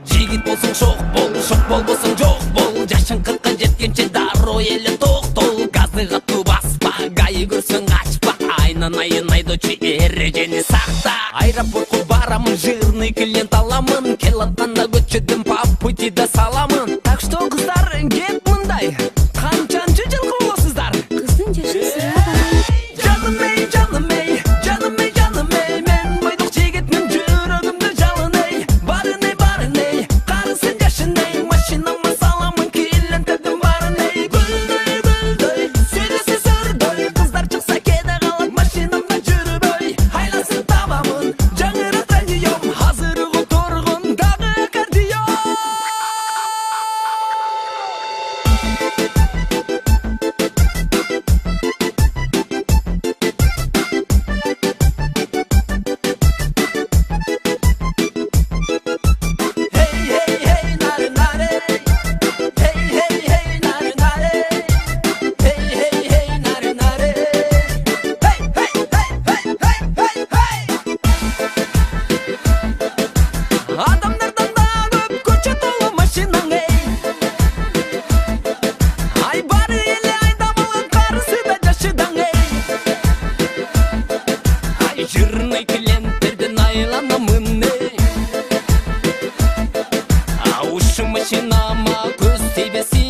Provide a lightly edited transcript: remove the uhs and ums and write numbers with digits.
Жигит болсоң шоқ болбосоң жоқ бол. Жашың 40-қа жеткенше дароо эле токтол. Газды катуу баспа, гайы көрсөң ачпа. Айнан айын айдоочу эрежени сакта. Аэропортко барамын, жирный клиент аламын. Келатканда көчөдөн по пути да саламын. Так что кыздар кеп мындай, канчанчы жылкы болосуздар? Кыздын жашы сырабай. Жаным эй, жаным эй, жаным эй, жаным эй, мен бойдок жигитмин, жүрөгүмдү жалын эй. Барын эй, барын эй, карысын жашын эй. Машинама саламын, клиенттердин барын эй. Гүлдөй, гүлдөй, сүйлөсө сүрдөй. Кыздар чыкса кеде калат, машинамда жүрбөй. Айласын табамын, жаңырат радиом. Азыр угуп тургун дагы кардио. Адамдардан да көп көчө толы машинаң эй. Ай бары эле айдамалган карысы да жашыдаң эй. Ай жирный клиенттерден айланамын эй. Ушу машинама көз тийбесин.